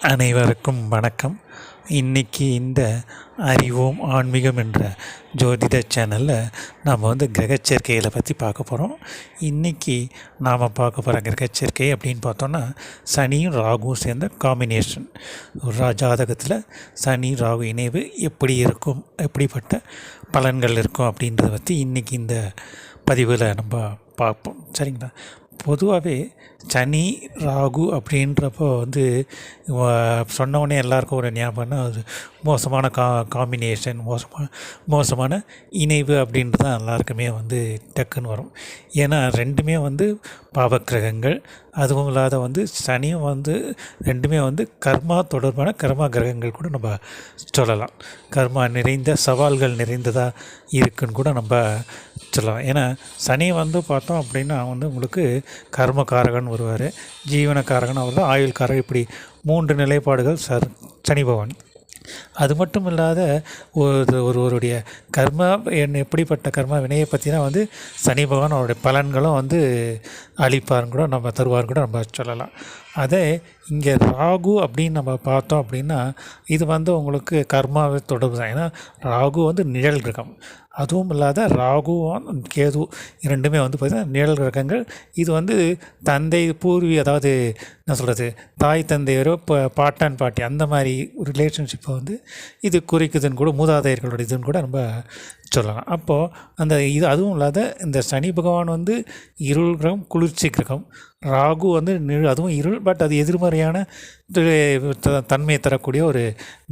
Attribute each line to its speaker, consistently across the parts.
Speaker 1: அனைவருக்கும் வணக்கம். இன்றைக்கி இந்த அறிவோம் ஆன்மீகம் என்ற ஜோதிட சேனலில் நாம் கிரகச்சேர்க்கைகளை பற்றி பார்க்க போகிறோம். இன்றைக்கி நாம் பார்க்க போகிற கிரகச்சேர்க்கை அப்படின்னு பார்த்தோன்னா சனியும் ராகுவும் சேர்ந்த காம்பினேஷன். ஒரு ஜாதகத்தில் சனி ராகு இணைவு எப்படி இருக்கும், எப்படிப்பட்ட பலன்கள் இருக்கும் அப்படின்றத பற்றி இன்றைக்கி இந்த பதிவில் நம்ம பார்ப்போம். சரிங்களா? பொதுவாகவே சனி ராகு அப்படின்றப்போ சொன்னோடனே எல்லாருக்கும் ஒரு ஞாபகம்னா அது மோசமான காம்பினேஷன், மோசமான இணைவு அப்படின்றது தான் எல்லாருக்குமே டக்குன்னு வரும். ஏன்னா ரெண்டுமே பாவக்கிரகங்கள். அதுவும் இல்லாத சனியும் ரெண்டுமே கர்மா தொடர்பான கர்மா கிரகங்கள் கூட நம்ம சொல்லலாம். கர்மா நிறைந்த சவால்கள் நிறைந்ததாக இருக்குன்னு கூட நம்ம சொல்லலாம். ஏன்னா சனி பார்த்தோம் அப்படின்னா உங்களுக்கு கர்மகாரகன் வருவார், ஜீவனக்காரகன் அவர் தான், ஆயுள்காரகன். இப்படி 3 நிலைப்பாடுகள் சனி பகவான். அது மட்டும் இல்லாத ஒருவருடைய கர்மா எப்படிப்பட்ட கர்மா வினையை பற்றினா சனி பகவான் அவருடைய பலன்களும் அளிப்பாருன்னு கூட நம்ம தருவார்னு கூட நம்ம சொல்லலாம். அதே இங்கே ராகு அப்படின்னு நம்ம பார்த்தோம் அப்படின்னா இது உங்களுக்கு கர்மாவை தொடர்பு தான். ஏன்னா ராகு நிழல் கிரகம். அதுவும் இல்லாத ராகுவும் கேது இரண்டுமே பார்த்திங்கன்னா நிழல் கிரகங்கள். இது தந்தை அதாவது என்ன சொல்கிறது, தாய் தந்தையரோ பாட்டன் பாட்டி அந்த மாதிரி ரிலேஷன்ஷிப்பை இது குறிக்குதுன்னு கூட மூதாதையர்களோட இதுன்னு கூட நம்ம சொல்லலாம். அப்போது அதுவும் இல்லாத இந்த சனி பகவான் இருள் கிரகம், குளிர்ச்சி கிரகம். ராகு அதுவும் இருள், பட் அது எதிர்மறையான தன்மையை தரக்கூடிய ஒரு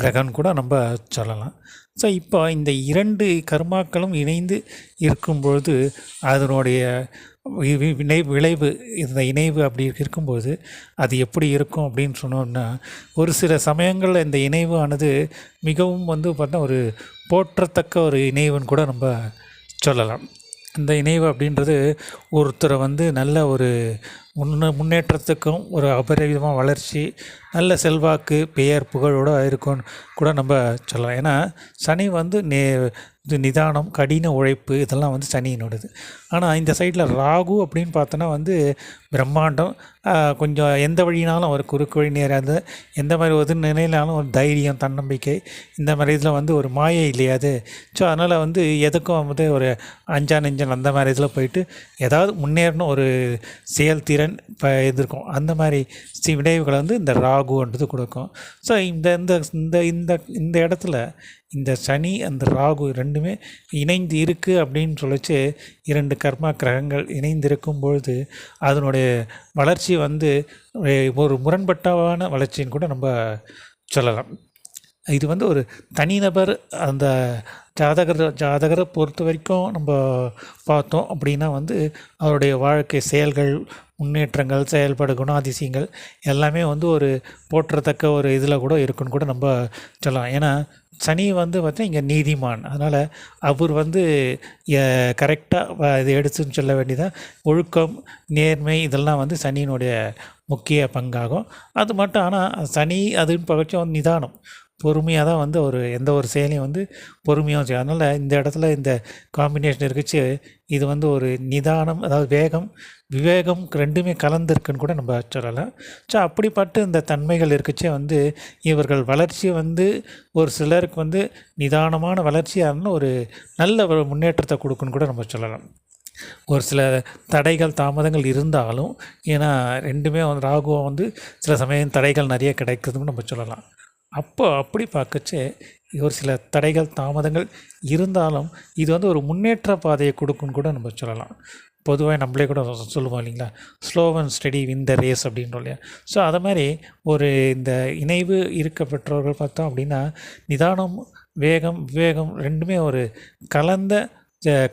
Speaker 1: கிரகம்னு கூட நம்ம சொல்லலாம். ஸோ இப்போ இந்த 2 கர்மாக்களும் இணைந்து இருக்கும்பொழுது அதனுடைய விளைவு, இந்த இணைவு அப்படி இருக்கும்போது அது எப்படி இருக்கும் அப்படின்னு சொன்னோம்னா, ஒரு சில சமயங்களில் இந்த இணைவானது மிகவும் பார்த்தா ஒரு போற்றத்தக்க ஒரு இணைவுன்னு கூட நம்ம சொல்லலாம். இந்த இணைவு அப்படின்றது ஒருத்தரை நல்ல ஒரு முன்னேற்றத்துக்கும் ஒரு அபரிவிதமாக வளர்ச்சி, நல்ல செல்வாக்கு, பெயர், புகழோடு இருக்கும்னு கூட நம்ம சொல்லலாம். ஏன்னா சனி இது நிதானம், கடின உழைப்பு, இதெல்லாம் சனியினோடது. ஆனால் இந்த சைடில் ராகு அப்படின்னு பார்த்தோன்னா பிரம்மாண்டம், கொஞ்சம் எந்த வழினாலும் ஒரு குறுக்கு வழி நேராது, எந்த மாதிரி ஒரு நிலையினாலும் ஒரு தைரியம், தன்னம்பிக்கை, இந்த மாதிரி இதில் ஒரு மாயை இல்லையாது. ஸோ அதனால் எதுக்கும் ஒரு அஞ்சா நெஞ்சன் அந்த மாதிரி இதில் போயிட்டு ஏதாவது முன்னேறணும், ஒரு செயல்திறன் எதிர்க்கும். அந்த மாதிரி விளைவுகளை இந்த ராகுன்றது கொடுக்கும். ஸோ இந்த இடத்துல இந்த சனி அந்த ராகு ரெண்டுமே இணைந்து இருக்குது அப்படின்னு சொல்லிச்சு. 2 கர்மா கிரகங்கள் இணைந்து இருக்கும் பொழுது அதனுடைய வளர்ச்சி ஒரு முரண்பட்டவான வளர்ச்சின்னு கூட நம்ம சொல்லலாம். இது ஒரு தனிநபர் அந்த ஜாதகரை பொறுத்த வரைக்கும் நம்ம பார்த்தோம் அப்படின்னா அவருடைய வாழ்க்கை செயல்கள், முன்னேற்றங்கள், செயல்பாடு, குணாதிசயங்கள் எல்லாமே ஒரு போற்றத்தக்க ஒரு இதில் கூட இருக்குன்னு கூட நம்ம சொல்லலாம். ஏன்னா சனி பார்த்தா இங்கே நீதிமான். அதனால் அவர் கரெக்டாக இது எடுத்துன்னு சொல்ல வேண்டியதான். ஒழுக்கம், நேர்மை, இதெல்லாம் சனியினுடைய முக்கிய பங்காகும். அது மட்டும். ஆனால் சனி அதுன்னு பட்சம் நிதானம், பொறுமையாக தான் ஒரு எந்த ஒரு செயலையும் பொறுமையாக செய்யும். அதனால் இந்த இடத்துல இந்த காம்பினேஷன் இருக்குச்சு. இது ஒரு நிதானம், அதாவது வேகம், விவேகம் ரெண்டுமே கலந்துருக்குன்னு கூட நம்ம சொல்லலாம். ஸோ அப்படிப்பட்ட இந்த தன்மைகள் இருக்குச்சே இவர்கள் வளர்ச்சி ஒரு சிலருக்கு நிதானமான வளர்ச்சியாக இருந்தால் ஒரு நல்ல முன்னேற்றத்தை கொடுக்குன்னு கூட நம்ம சொல்லலாம். ஒரு சில தடைகள், தாமதங்கள் இருந்தாலும், ஏன்னா ரெண்டுமே ராகுவும் சில சமயம் தடைகள் நிறைய கிடைக்குதுன்னு நம்ம சொல்லலாம். அப்படி பார்க்கச்சே ஒரு சில தடைகள், தாமதங்கள் இருந்தாலும் இது ஒரு முன்னேற்ற பாதையை கொடுக்குன்னு கூட நம்ம சொல்லலாம். பொதுவாக நம்மளே கூட சொல்லுவோம் இல்லைங்களா, slow and steady win the race அப்படின்றோம் இல்லையா. ஸோ அதை மாதிரி ஒரு இந்த இணைவு இருக்க பெற்றவர்கள் பார்த்தோம் அப்படின்னா நிதானம், வேகம், விவேகம் ரெண்டுமே ஒரு கலந்த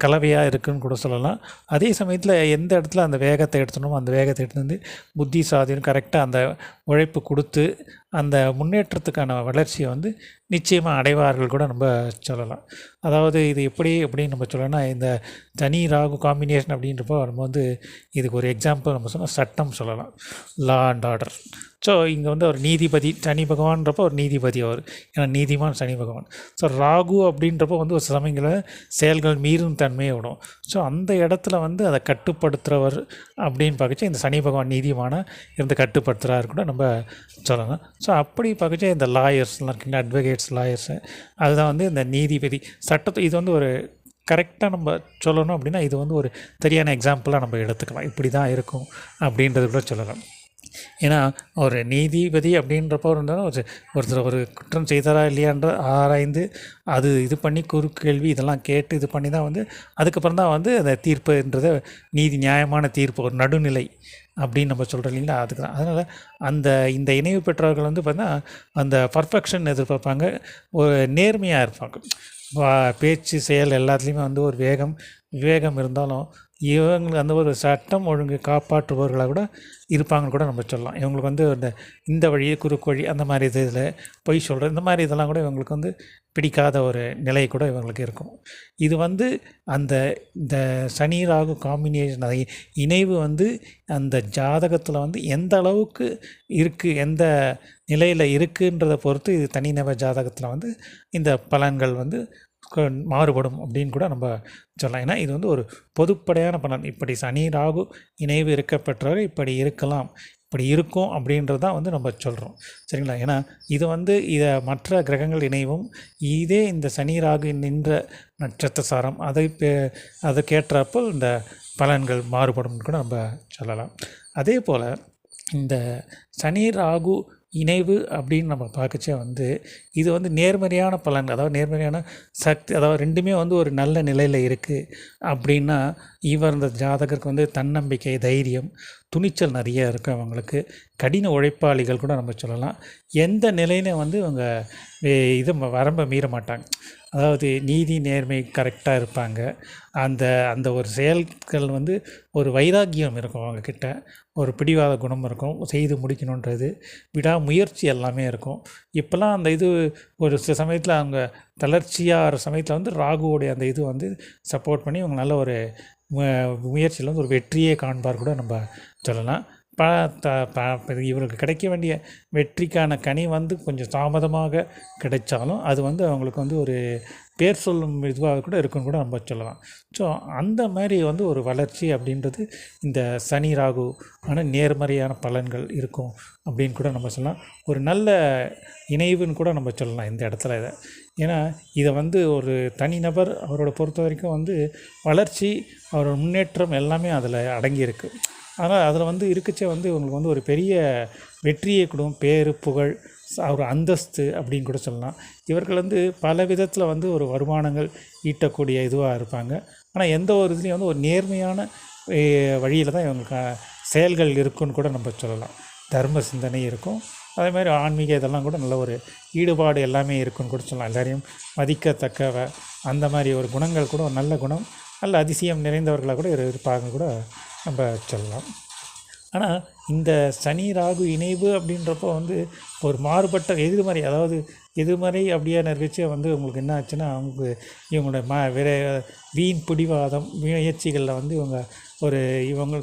Speaker 1: கலவையாக இருக்குதுன்னு கூட சொல்லலாம். அதே சமயத்தில் எந்த இடத்துல அந்த வேகத்தை எடுத்துனோமோ அந்த வேகத்தை எடுத்து புத்தி சாதனம் கரெக்டாக அந்த உழைப்பு கொடுத்து அந்த முன்னேற்றத்துக்கான வளர்ச்சியை நிச்சயமாக அடைவார்கள் கூட நம்ம சொல்லலாம். அதாவது இது எப்படி அப்படின்னு நம்ம சொல்லணும்னா, இந்த சனி ராகு காம்பினேஷன் அப்படின்றப்போ நம்ம இதுக்கு ஒரு எக்ஸாம்பிள் நம்ம சொன்னால் சட்டம் சொல்லலாம், லா அண்ட் ஆர்டர். ஸோ இங்கே ஒரு நீதிபதி, சனி பகவான்றப்போ ஒரு நீதிபதி அவர், ஏன்னா நீதிமான் சனி பகவான். ஸோ ராகு அப்படின்றப்போ ஒரு சமயங்களில் செயல்கள் மீறும் தன்மையை விடும். ஸோ அந்த இடத்துல அதை கட்டுப்படுத்துகிறவர் அப்படின்னு பார்க்கச்சு இந்த சனி பகவான் நீதிமான இருந்து கட்டுப்படுத்துகிறாரு கூட நம்ம சொல்லலாம். ஸோ அப்படி பார்க்கச்சே இந்த லாயர்ஸ்லாம் இருக்குங்க, அட்வொகேட்ஸ், லாயர்ஸு, அதுதான் வந்து இந்த நீதிபதி சட்டத்தை இது வந்து ஒரு கரெக்டாக நம்ம சொல்லணும் அப்படின்னா இது வந்து ஒரு சரியான எக்ஸாம்பிளாக நம்ம எடுத்துக்கலாம். இப்படி தான் இருக்கும் அப்படின்றது கூட சொல்லலாம். ஏன்னா ஒரு நீதிபதி அப்படின்றப்போ இருந்தாலும் ஒருத்தர் ஒரு குற்றம் செய்தாரா இல்லையான்ற ஆராய்ந்து அது இது பண்ணி குறுக்கேள்வி இதெல்லாம் கேட்டு இது பண்ணி தான் வந்து அதுக்கப்புறம் தான் வந்து அந்த தீர்ப்புன்றத நீதி நியாயமான தீர்ப்பு ஒரு நடுநிலை அப்படின்னு நம்ம சொல்கிறோம் இல்லைங்களா. அதுக்கு தான் அதனால் இந்த இணைவு பெற்றவர்கள் வந்து பார்த்தா அந்த பர்ஃபெக்ஷன் எதிர்பார்ப்பாங்க, ஒரு நேர்மையாக இருப்பாங்க. பேச்சு செயல் எல்லாத்துலேயுமே வந்து ஒரு விவேகம் இருந்தாலும் இவங்களுக்கு அந்த ஒரு சட்டம் ஒழுங்கு காப்பாற்றுபவர்களாக கூட இருப்பாங்கன்னு கூட நம்ம சொல்லலாம். இவங்களுக்கு வந்து இந்த வழி குறுக்கு வழி அந்த மாதிரி இதில் பொய் சொல்கிற இந்த மாதிரி இதெல்லாம் கூட இவங்களுக்கு வந்து பிடிக்காத ஒரு நிலை கூட இவங்களுக்கு இருக்கும். இது வந்து இந்த சனி ராகு காம்பினேஷன் அதை இணைவு வந்து அந்த ஜாதகத்தில் வந்து எந்த அளவுக்கு இருக்குது, எந்த நிலையில் இருக்குன்றதை பொறுத்து இது தனிநபர் ஜாதகத்தில் வந்து இந்த பலன்கள் வந்து மாறுபடும் அப்படின்னு கூட நம்ம சொல்லலாம். ஏன்னா இது வந்து ஒரு பொதுப்படையான பலன். இப்படி சனி ராகு இணைவு இருக்கப்பெற்றவர் இப்படி இருக்கலாம், இப்படி இருக்கும் அப்படின்றது தான் வந்து நம்ம சொல்கிறோம், சரிங்களா. ஏன்னா இது வந்து இதை மற்ற கிரகங்கள் இணைவும் இதே இந்த சனி ராகு நின்ற நட்சத்திர சாரம் அதுக்கேற்றப்போ இந்த பலன்கள் மாறுபடும் கூட நம்ம சொல்லலாம். அதே போல் இந்த சனி ராகு இணைவு அப்படின்னு நம்ம பார்க்கச்சே வந்து இது வந்து நேர்மறையான பலன், அதாவது நேர்மறையான சக்தி, அதாவது ரெண்டுமே வந்து ஒரு நல்ல நிலையில் இருக்குது அப்படின்னா இந்த ஜாதகருக்கு வந்து தன்னம்பிக்கை, தைரியம், துணிச்சல் நிறைய இருக்குது. அவங்களுக்கு கடின உழைப்பாளிகள் கூட நம்ம சொல்லலாம். எந்த நிலையிலும் வந்து இவங்க இது வரம்பை மீற மாட்டாங்க. அதாவது நீதி நேர்மை கரெக்டாக இருப்பாங்க. அந்த ஒரு செயல்கள் வந்து ஒரு வைராக்கியம் இருக்கும் அவங்கக்கிட்ட, ஒரு பிடிவாத குணம் இருக்கும், செய்து முடிக்கணுன்றது விடாமுயற்சி எல்லாமே இருக்கும். இப்போல்லாம் அந்த இது ஒரு சில சமயத்தில் அவங்க தளர்ச்சியாகிற சமயத்தில் வந்து ராகுவோடைய அந்த இது வந்து சப்போர்ட் பண்ணி இவங்க நல்ல ஒரு முயற்சியில் வந்து ஒரு வெற்றியே காண்பார் கூட நம்ம சொல்லலாம். இவருக்கு கிடைக்க வேண்டிய வெற்றிக்கான கனி வந்து கொஞ்சம் தாமதமாக கிடைச்சாலும் அது வந்து அவங்களுக்கு வந்து ஒரு பேர் சொல்லும் இதுவாக கூட இருக்குன்னு கூட நம்ம சொல்லலாம். ஸோ அந்த மாதிரி வந்து ஒரு வளர்ச்சி அப்படின்றது இந்த சனி ராகு ஆனால் நேர்மறையான பலன்கள் இருக்கும் அப்படின்னு கூட நம்ம சொல்லலாம். ஒரு நல்ல இணைவுன்னு கூட நம்ம சொல்லலாம் இந்த இடத்துல இதை. ஏன்னா இதை வந்து ஒரு தனிநபர் அவரோட பொறுத்த வரைக்கும் வந்து வளர்ச்சி, அவரோட முன்னேற்றம் எல்லாமே அதில் அடங்கியிருக்கு. அதனால் அதில் வந்து இருக்கச்சே வந்து இவங்களுக்கு வந்து ஒரு பெரிய வெற்றியை கொடுக்கும், பேரு புகழ், ஒரு அந்தஸ்து அப்படின்னு கூட சொல்லலாம். இவர்கள் வந்து பல விதத்தில் வந்து ஒரு வருமானங்கள் ஈட்டக்கூடிய இதுவாக இருப்பாங்க. ஆனால் எந்த ஒரு இதுலேயும் வந்து ஒரு நேர்மையான வழியில் தான் இவங்களுக்கு செயல்கள் இருக்குன்னு கூட நம்ம சொல்லலாம். தர்ம சிந்தனை இருக்கும், அதே மாதிரி ஆன்மீக இதெல்லாம் கூட நல்ல ஒரு ஈடுபாடு எல்லாமே இருக்குன்னு கூட சொல்லலாம். எல்லாரையும் மதிக்கத்தக்க அந்த மாதிரி ஒரு குணங்கள் கூட ஒரு நல்ல குணம், நல்ல அதிசயம் நிறைந்தவர்களாக கூட இருப்பாங்க கூட நம்ம சொல்லலாம். ஆனால் இந்த சனி ராகு இணைவு அப்படின்றப்போ வந்து ஒரு மாறுபட்ட எதிர்மறை, அதாவது எதிர்மறை அப்படியே நிறைவேச்சே வந்து உங்களுக்கு என்ன ஆச்சுன்னா இவங்களோட வீண் பிடிவாதம் முயற்சிகளில் வந்து இவங்க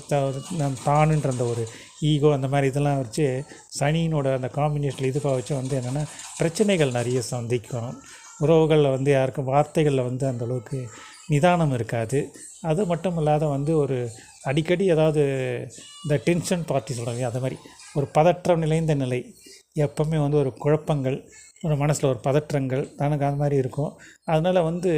Speaker 1: தானுன்ற அந்த ஒரு ஈகோ அந்த மாதிரி இதெல்லாம் வச்சு சனியினோட அந்த காம்பினேஷனில் இதுவாக வச்சு வந்து என்னென்னா பிரச்சனைகள் நிறைய சந்திக்கணும். உறவுகளில் வந்து யாருக்கும் வார்த்தைகளில் வந்து அந்தளவுக்கு நிதானம் இருக்காது. அது மட்டும் இல்லாத வந்து ஒரு அடிக்கடி ஏதாவது இந்த டென்ஷன் பார்ட்டி சொல்கிறாங்க, அது மாதிரி ஒரு பதற்றம் நிறைந்த நிலை, எப்போவுமே வந்து ஒரு குழப்பங்கள், ஒரு மனசில் ஒரு பதற்றங்கள் தனக்கு அந்த மாதிரி இருக்கும். அதனால் வந்து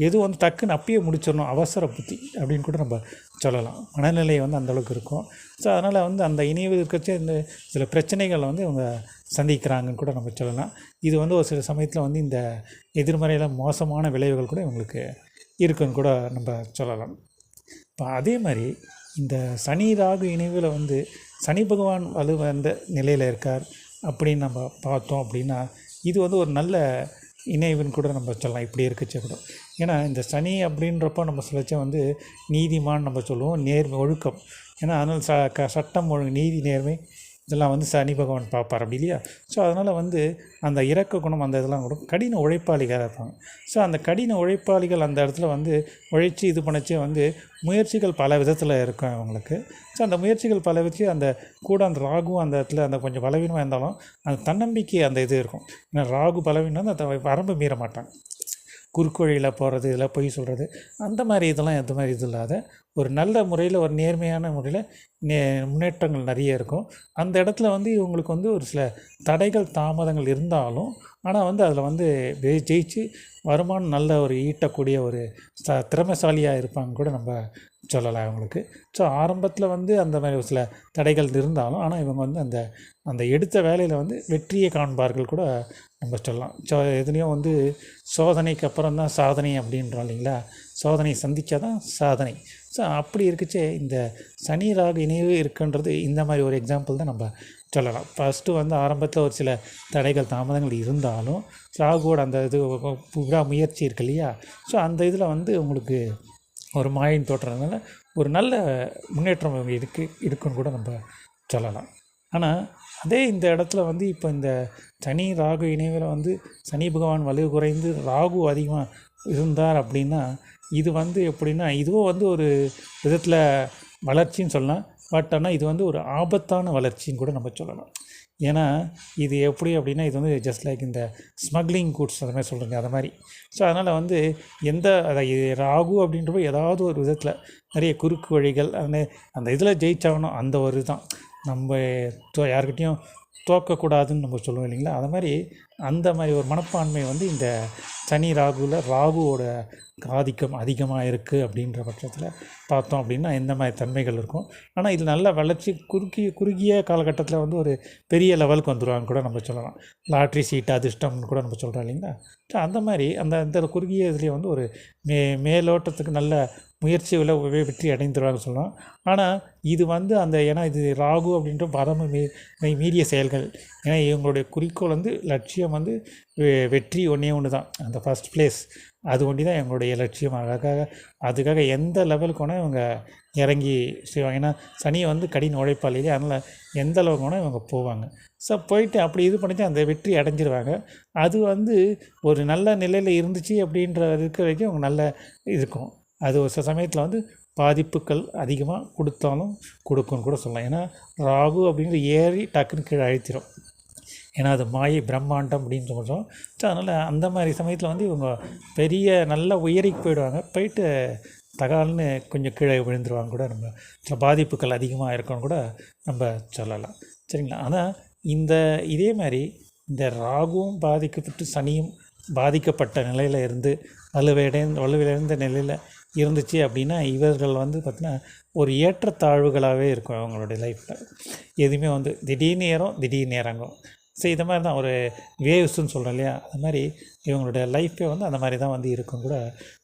Speaker 1: எதுவும் வந்து டக்குன்னு அப்பயே முடிச்சிடணும், அவசர புத்தி அப்படின்னு கூட நம்ம சொல்லலாம். மனநிலை வந்து அந்தளவுக்கு இருக்கும். ஸோ அதனால் வந்து அந்த இணைவு இருக்கச்சே இந்த சில பிரச்சனைகளை வந்து இவங்க சந்திக்கிறாங்கன்னு கூட நம்ம சொல்லலாம். இது வந்து ஒரு சில சமயத்தில் வந்து இந்த எதிர்மறையில் மோசமான விளைவுகள் கூட இவங்களுக்கு இருக்குன்னு கூட நம்ம சொல்லலாம். இப்போ அதே மாதிரி இந்த சனி ராகு இணைவில் வந்து சனி பகவான் வலுவந்த நிலையில் இருக்கார் அப்படின்னு நம்ம பார்த்தோம் அப்படின்னா இது வந்து ஒரு நல்ல இணைவுன்னு கூட நம்ம சொல்லலாம். இப்படி இருக்கச்சே கூட, ஏன்னா இந்த சனி அப்படின்றப்போ நம்ம சொல்லச்சே வந்து நீதிமான் நம்ம சொல்லுவோம், நேர்மை ஒழுக்கம். ஏன்னா அதனால் சட்டம் ஒழுங்கு, நீதி, நேர்மை இதெல்லாம் வந்து சனி பகவான் பார்ப்பார், அப்படி இல்லையா. ஸோ அதனால் வந்து அந்த இரக்க குணம் அந்த இதெல்லாம் கூட கடின உழைப்பாளிகளாக இருப்பாங்க. ஸோ அந்த கடின உழைப்பாளிகள் அந்த இடத்துல வந்து உழைச்சி இது பண்ணச்சே வந்து முயற்சிகள் பல விதத்தில் இருக்கும் அவங்களுக்கு. ஸோ அந்த முயற்சிகள் பல வச்சு அந்த கூட அந்த ராகு அந்த இடத்துல அந்த கொஞ்சம் பலவீனமாக இருந்தாலும் அந்த தன்னம்பிக்கை அந்த இது இருக்கும். ஏன்னா ராகு பலவீனம் அந்த வரம்பு மீற மாட்டாங்க. குறுக்கு வழியில் போகிறது, இதில் பொய் சொல்கிறது, அந்த மாதிரி இதெல்லாம் எந்த மாதிரி இது இல்லாத ஒரு நல்ல முறையில் ஒரு நேர்மையான முறையில் முன்னேற்றங்கள் நிறைய இருக்கும். அந்த இடத்துல வந்து இவங்களுக்கு வந்து ஒரு சில தடைகள் தாமதங்கள் இருந்தாலும் ஆனால் வந்து அதில் வந்து ஜெயிச்சு வருமானம் நல்ல ஒரு ஈட்டக்கூடிய ஒரு திறமைசாலியாக இருப்பாங்க கூட நம்ம சொல்லலாம் இவங்களுக்கு. ஸோ ஆரம்பத்தில் வந்து அந்த மாதிரி ஒரு சில தடைகள் இருந்தாலும் ஆனால் இவங்க வந்து அந்த அந்த எடுத்த வேலையில் வந்து வெற்றியை காண்பார்கள் கூட நம்ம சொல்லலாம். ஸோ எதுலேயும் வந்து சோதனைக்கு அப்புறம் தான் சாதனை அப்படின்றோம் இல்லைங்களா? சோதனை சந்தித்தா தான் சாதனை. ஸோ அப்படி இருக்குச்சே இந்த சனி ராகு இணைவு இருக்குன்றது இந்த மாதிரி ஒரு எக்ஸாம்பிள் தான் நம்ம சொல்லலாம். ஃபஸ்ட்டு வந்து ஆரம்பத்தில் ஒரு சில தடைகள் தாமதங்கள் இருந்தாலும் ராகுவோட அந்த இது முயற்சி இருக்கு இல்லையா? ஸோ அந்த இதில் வந்து உங்களுக்கு ஒரு மாயின் தோற்றதுனால ஒரு நல்ல முன்னேற்றம் இவங்க இருக்குன்னு கூட நம்ம சொல்லலாம். ஆனால் அதே இந்த இடத்துல வந்து இப்போ இந்த சனி ராகு இணைவில் வந்து சனி பகவான் வலு குறைந்து ராகு அதிகமாக இருந்தார் அப்படின்னா இது வந்து எப்படின்னா இதுவும் வந்து ஒரு விதத்தில் வளர்ச்சின்னு சொல்லலாம். பட் ஆனால் இது வந்து ஒரு ஆபத்தான வளர்ச்சின்னு கூட நம்ம சொல்லலாம். ஏன்னா இது எப்படி அப்படின்னா இது வந்து ஜஸ்ட் லைக் இந்த ஸ்மக்லிங் கூட்ஸ் அந்த மாதிரி சொல்கிறீங்க அதை மாதிரி. ஸோ அதனால் வந்து அதை ராகு அப்படின்றப்போ ஏதாவது ஒரு விதத்தில் நிறைய குறுக்கு வழிகள் அந்த இதில் ஜெயிச்சாகணும் அந்த ஒரு தான் நம்ம யாருக்கிட்டையும் தோக்கக்கூடாதுன்னு நம்ம சொல்லுவோம் இல்லைங்களா? அது மாதிரி அந்த மாதிரி ஒரு மனப்பான்மை வந்து இந்த சனி ராகுவோட ஆதிக்கம் அதிகமாக இருக்குது அப்படின்ற பட்சத்தில் பார்த்தோம் அப்படின்னா இந்த மாதிரி தன்மைகள் இருக்கும். ஆனால் இது நல்ல வளர்ச்சி குறுகிய காலகட்டத்தில் வந்து ஒரு பெரிய லெவலுக்கு வந்துடுவாங்க கூட நம்ம சொல்லலாம். லாட்ரி சீட்டு அதிர்ஷ்டம்னு கூட நம்ம சொல்கிறோம் இல்லைங்களா? ஸோ அந்த மாதிரி அந்த குறுகிய இதுலேயே வந்து ஒரு மேலோட்டத்துக்கு நல்ல முயற்சிகளை வெற்றி அடைந்துருவாங்க சொல்லலாம். ஆனால் இது வந்து ஏன்னா இது ராகு அப்படின்ற பரம மீறிய செயல்கள். ஏன்னா இவங்களுடைய குறிக்கோள் வந்து லட்சியம் வந்து வெற்றி ஒன்று தான், அந்த ஃபஸ்ட் ப்ளேஸ் அது ஒண்டி தான் எங்களுடைய லட்சியம். அதுக்காக எந்த லெவலுக்கு வேணால் இவங்க இறங்கி செய்வாங்க. ஏன்னா சனியை வந்து கடின உழைப்பாளியே, அதனால் எந்த அளவுக்கு வேணால் இவங்க போவாங்க. ஸோ போயிட்டு அப்படி இது பண்ணிட்டு அந்த வெற்றி அடைஞ்சிருவாங்க. அது வந்து ஒரு நல்ல நிலையில் இருந்துச்சு அப்படின்ற இருக்க வரைக்கும் அவங்க நல்ல இருக்கும். அது ஒரு சில சமயத்தில் வந்து பாதிப்புகள் அதிகமாக கொடுக்கும்னு கூட சொல்லலாம். ஏன்னா ராகு அப்படிங்கிற ஏறி டக்குன்னு கீழே அழுத்திடும். ஏன்னா அது மாயை பிரம்மாண்டம் அப்படின்னு சொல்கிறோம். ஸோ அதனால் அந்த மாதிரி சமயத்தில் வந்து இவங்க பெரிய நல்ல உயரிக்கு போயிட்டு தகால்னு கொஞ்சம் கீழே விழுந்துருவாங்க கூட நம்ம சில பாதிப்புகள் அதிகமாக இருக்குன்னு கூட நம்ம சொல்லலாம். சரிங்களா? ஆனால் இதே மாதிரி இந்த ராகுவும் பாதிக்கப்பட்டு சனியும் பாதிக்கப்பட்ட நிலையில் இருந்து வலுவிழந்த நிலையில் இருந்துச்சு அப்படின்னா இவர்கள் வந்து பார்த்திங்கன்னா ஒரு ஏற்றத்தாழ்வுகளாகவே இருக்கும் அவங்களுடைய லைஃப்பில். எதுவுமே வந்து திடீர்னு ஏறும் திடீர்னு இறங்கும். ஸோ இது மாதிரி தான் ஒரு வேவ்ஸுன்னு சொல்கிறோம் இல்லையா? அது மாதிரி இவங்களுடைய லைஃப்பே வந்து அந்த மாதிரி தான் வந்து இருக்கும் கூட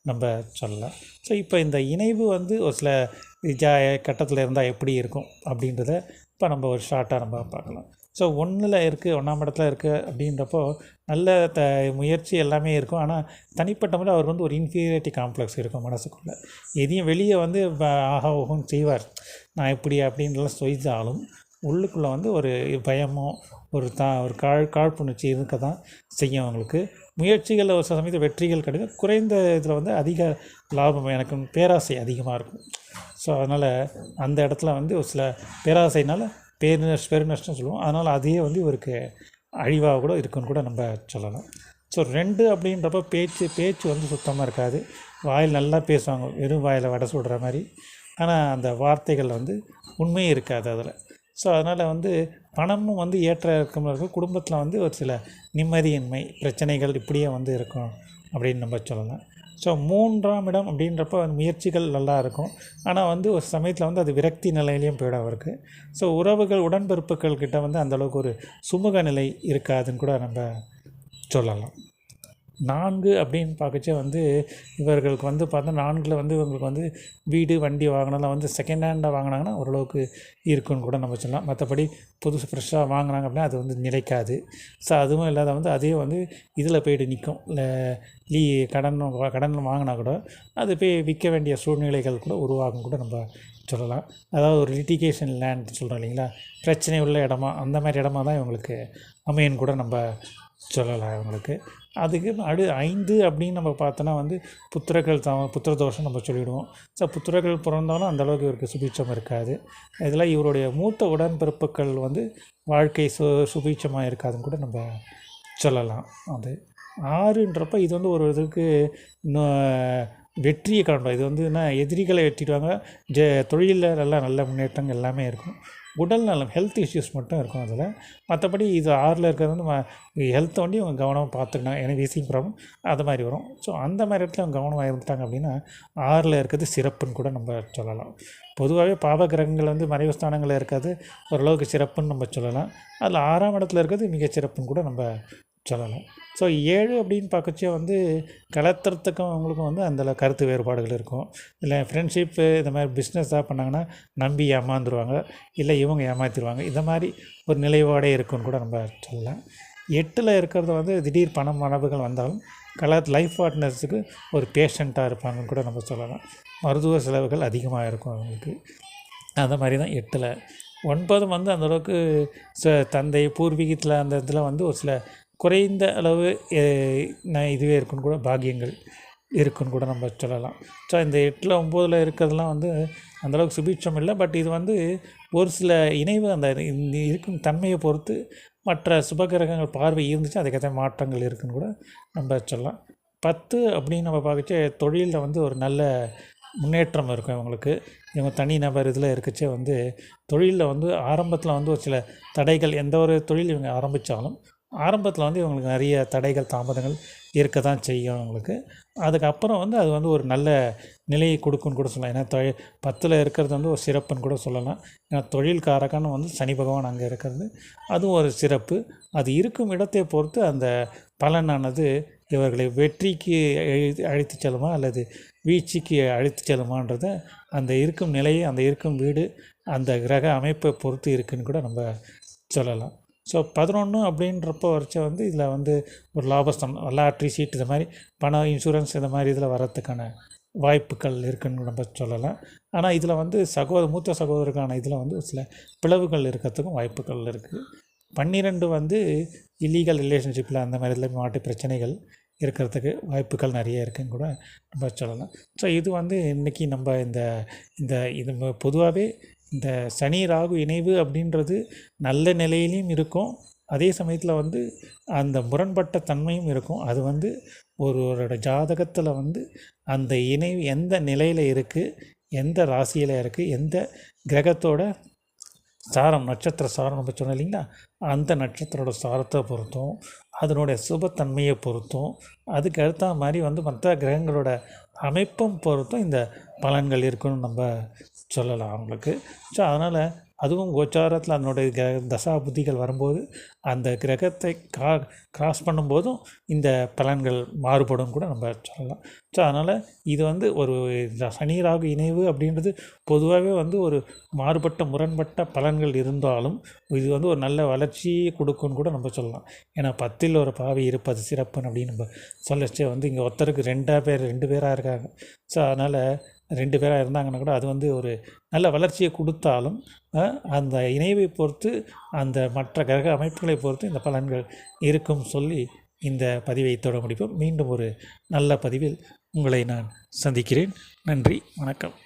Speaker 1: நம்ம சொல்லலாம். ஸோ இப்போ இந்த இணைவு வந்து ஒரு சில கட்டத்தில் இருந்தால் எப்படி இருக்கும் அப்படின்றத இப்போ நம்ம ஒரு ஷார்ட்டாக நம்ம பார்க்கலாம். ஸோ 1ஆம் இடத்துல இருக்குது அப்படின்றப்போ நல்ல முயற்சி எல்லாமே இருக்கும். ஆனால் தனிப்பட்ட முறை அவர் வந்து ஒரு இன்ஃபீரியாரிட்டி காம்ப்ளெக்ஸ் இருக்கும் மனசுக்குள்ளே. எதையும் வெளியே வந்து ஆஹா ஓஹோன்னு செய்வார், நான் இப்படி அப்படின்லாம் செய்தாலும் உள்ளுக்குள்ளே வந்து ஒரு பயமோ ஒரு காழ்ப்புணர்ச்சி இருக்க தான் செய்யும் அவங்களுக்கு. முயற்சிகளில் ஒரு சில சமயத்தில் வெற்றிகள் கிடைக்கும். குறைந்த இதில் வந்து அதிக லாபம், எனக்கு பேராசை அதிகமாக இருக்கும். ஸோ அதனால் அந்த இடத்துல வந்து ஒரு சில பேராசைனால் பெருநஷ்டம் சொல்லுவோம். அதனால் அதையே வந்து இவருக்கு அழிவாக கூட இருக்குன்னு கூட நம்ம சொல்லலாம். ஸோ 2 அப்படின்றப்ப பேச்சு வந்து சுத்தமாக இருக்காது. வாயில் நல்லா பேசுவாங்க, வெறும் வாயில் வடை சுடுற மாதிரி. ஆனால் அந்த வார்த்தைகள் வந்து உண்மையும் இருக்காது அதில். ஸோ அதனால் வந்து பணமும் வந்து ஏற்ற இறக்கமாக இருக்கும். குடும்பத்தில் வந்து ஒரு சில நிம்மதியின்மை பிரச்சனைகள் இப்படியே வந்து இருக்கும் அப்படின்னு நம்ம சொல்லலாம். ஸோ 3ஆம் இடம் அப்படின்றப்ப முயற்சிகள் நல்லா இருக்கும். ஆனால் வந்து ஒரு சமயத்தில் வந்து அது விரக்தி நிலையிலையும் போயிடும் அவருக்கு. ஸோ உறவுகள் உடன்பிறப்புகள் கிட்ட வந்து அந்தளவுக்கு ஒரு சுமூக நிலை இருக்காதுன்னு கூட நம்ம சொல்லலாம். 4 அப்படின்னு பார்க்கச்சே வந்து இவர்களுக்கு வந்து பார்த்தா 4ல் வந்து இவங்களுக்கு வந்து வீடு வண்டி வாங்கினாலும் வந்து செகண்ட் ஹேண்டாக வாங்கினாங்கன்னா ஓரளவுக்கு இருக்குன்னு கூட நம்ம சொல்லலாம். மற்றபடி புதுசு ஃப்ரெஷ்ஷாக வாங்கினாங்க அப்படின்னா அது வந்து நிலைக்காது. ஸோ அதுவும் இல்லாத வந்து அதே வந்து இதில் போய்ட்டு நிற்கும். இல்லை கடன் வாங்கினா கூட அது போய் விற்க வேண்டிய சூழ்நிலைகள் கூட உருவாகும் கூட நம்ம சொல்லலாம். அதாவது ஒரு லிட்டிகேஷன் லேண்ட் சொல்கிறோம் இல்லைங்களா, பிரச்சனை உள்ள இடமா அந்த மாதிரி இடமா தான் இவங்களுக்கு அமையன்னு கூட நம்ம சொல்லலாம் இவங்களுக்கு. அதுக்கு 5 அப்படின்னு நம்ம பார்த்தோன்னா வந்து புத்திர தோஷம் நம்ம சொல்லிவிடுவோம். ஸோ புத்திரர்கள் பிறந்தாலும் அந்தளவுக்கு இவருக்கு சுபீட்சம் இருக்காது. இதில் இவருடைய மூத்த உடன்பிறப்புகள் வந்து வாழ்க்கை சுபீட்சமாக இருக்காதுன்னு கூட நம்ம சொல்லலாம். அது 6ன்றப்ப இது வந்து ஒரு இதுக்கு வெற்றியை காண்போம். இது வந்து என்ன, எதிரிகளை வெற்றிடுவாங்க. தொழிலில் நல்ல முன்னேற்றங்கள் எல்லாமே இருக்கும். உடல் நலம், ஹெல்த் இஷ்யூஸ் மட்டும் இருக்கும் அதில். மற்றபடி இது 6ல் இருக்கிறது வந்து ஹெல்த்தை வந்து இவங்க கவனமாக பார்த்துக்கணும். ஏன்னா வீசிங் ப்ராப்ளம் அது மாதிரி வரும். ஸோ அந்த மாதிரி இடத்துல அவங்க கவனமாக இருந்துட்டாங்க அப்படின்னா 6ல் இருக்கிறது சிறப்புன்னு கூட நம்ம சொல்லலாம். பொதுவாகவே பாவ கிரகங்கள் வந்து மறைவு ஸ்தானங்களில் இருக்கிறது ஓரளவுக்கு சிறப்புன்னு நம்ம சொல்லலாம். அதில் 6ஆம் இடத்துல இருக்கிறது மிகச்சிறப்புன்னு கூட நம்ம சொல்லலாம். ஸோ 7 அப்படின்னு பார்க்கச்சே வந்து கலத்துறதுக்கும் அவங்களுக்கும் வந்து அந்த கருத்து வேறுபாடுகள் இருக்கும். இல்லை ஃப்ரெண்ட்ஷிப்பு இந்த மாதிரி பிஸ்னஸாக பண்ணாங்கன்னா நம்பி ஏமாந்துருவாங்க, இல்லை இவங்க ஏமாற்றிடுவாங்க. இந்த மாதிரி ஒரு நிலைப்பாடே இருக்குன்னு கூட நம்ம சொல்லலாம். 8ல் இருக்கிறது வந்து திடீர் பணம் மரபுகள் வந்தாலும் லைஃப் பார்ட்னர்ஸுக்கு ஒரு பேஷண்ட்டாக இருப்பாங்கன்னு கூட நம்ம சொல்லலாம். மருத்துவ செலவுகள் அதிகமாக இருக்கும் அவங்களுக்கு. அந்த மாதிரி தான் 8ல். 9 வந்து அந்தளவுக்கு தந்தை பூர்வீகத்தில் அந்த இதில் வந்து ஒரு சில குறைந்த அளவு இதுவே இருக்குன்னு கூட பாக்கியங்கள் இருக்குன்னு கூட நம்ம சொல்லலாம். ஸோ இந்த 8ல் 9ல் இருக்கிறதுலாம் வந்து அந்தளவுக்கு சுபீட்சம் இல்லை. பட் இது வந்து ஒரு சில இணைவு அந்த இருக்கும் தன்மையை பொறுத்து மற்ற சுபகிரகங்கள் பார்வை இருந்துச்சு, அதுக்கேற்ற மாற்றங்கள் இருக்குன்னு கூட நம்ம சொல்லலாம். 10 அப்படின்னு நம்ம பார்க்கச்சே தொழிலில் வந்து ஒரு நல்ல முன்னேற்றம் இருக்கும் இவங்களுக்கு. இவங்க தனிநபர் இதில் இருக்கச்சே வந்து தொழிலில் வந்து ஆரம்பத்தில் வந்து ஒரு சில தடைகள், எந்த ஒரு தொழில் இவங்க ஆரம்பித்தாலும் ஆரம்பத்தில் வந்து இவங்களுக்கு நிறைய தடைகள் தாமதங்கள் இருக்க தான் செய்யும் அவங்களுக்கு. அதுக்கப்புறம் வந்து அது வந்து ஒரு நல்ல நிலையை கொடுக்குன்னு கூட சொல்லலாம். ஏன்னா 10ல் இருக்கிறது வந்து ஒரு சிறப்புன்னு கூட சொல்லலாம். ஏன்னா தொழில்காரகன்னு வந்து சனி பகவான் அங்கே இருக்கிறது, அதுவும் ஒரு சிறப்பு. அது இருக்கும் இடத்தை பொறுத்து அந்த பலனானது இவர்களை வெற்றிக்கு அழைத்து செல்லுமா அல்லது வீழ்ச்சிக்கு அழைத்து செல்லுமான்றதை அந்த இருக்கும் நிலையை, அந்த இருக்கும் வீடு, அந்த கிரக அமைப்பை பொறுத்து இருக்குன்னு கூட நம்ம சொல்லலாம். ஸோ 11 அப்படின்றப்போ வரைச்ச வந்து இதில் வந்து ஒரு லாபஸ்தானம், லாட்ரி சீட், இது மாதிரி பணம், இன்சூரன்ஸ் இந்த மாதிரி இதில் வர்றதுக்கான வாய்ப்புகள் இருக்குதுன்னு நம்ம சொல்லலாம். ஆனால் இதில் வந்து மூத்த சகோதரருக்கான இதில் வந்து சில பிளவுகள் இருக்கிறதுக்கும் வாய்ப்புகள் இருக்குது. 12 வந்து இல்லீகல் ரிலேஷன்ஷிப்பில் அந்த மாதிரி இதில் மாட்டு பிரச்சனைகள் இருக்கிறதுக்கு வாய்ப்புகள் நிறைய இருக்குன்னு கூட நம்ம சொல்லலாம். ஸோ இது வந்து இன்றைக்கி நம்ம இது பொதுவாகவே இந்த சனி ராகு இணைவு அப்படின்றது நல்ல நிலையிலையும் இருக்கும், அதே சமயத்தில் வந்து அந்த முரண்பட்ட தன்மையும் இருக்கும். அது வந்து ஒருவரோட ஜாதகத்தில் வந்து அந்த இணைவு எந்த நிலையில் இருக்குது, எந்த ராசியில் இருக்குது, எந்த கிரகத்தோட சாரம், நட்சத்திர சாரம் நம்ம சொன்னோம் இல்லைங்களா, அந்த நட்சத்திரோட சாரத்தை பொறுத்தும் அதனுடைய சுபத்தன்மையை பொறுத்தும் அதுக்கு அடுத்த மாதிரி வந்து மற்ற கிரகங்களோட அமைப்பும் பொறுத்தும் இந்த பலன்கள் இருக்குன்னு நம்ம சொல்லலாம் அவங்களுக்கு. ஸோ அதனால் அதுவும் கோச்சாரத்தில் அதனுடைய தசா புத்திகள் வரும்போது அந்த கிரகத்தை கிராஸ் பண்ணும்போதும் இந்த பலன்கள் மாறுபடும் கூட நம்ம சொல்லலாம். ஸோ அதனால் இது வந்து ஒரு சனி ராகு இணைவு அப்படின்றது பொதுவாகவே வந்து ஒரு மாறுபட்ட முரண்பட்ட பலன்கள் இருந்தாலும் இது வந்து ஒரு நல்ல வளர்ச்சியை கொடுக்குன்னு கூட நம்ம சொல்லலாம். ஏன்னா 10ல் ஒரு பாவி இருப்பது சிறப்புன்னு அப்படின்னு நம்ம சொல்லச்சே வந்து இங்கே ஒருத்தருக்கு 2 பேராக இருக்காங்க. ஸோ அதனால் 2 பேராக இருந்தாங்கன்னா கூட அது வந்து ஒரு நல்ல வளர்ச்சியை கொடுத்தாலும் அந்த இணைவை பொறுத்து அந்த மற்ற கிரக அமைப்புகளை பொறுத்து இந்த பலன்கள் இருக்கும் சொல்லி இந்த பதிவை தொட முடிப்போம். மீண்டும் ஒரு நல்ல பதிவில் உங்களை நான் சந்திக்கிறேன். நன்றி, வணக்கம்.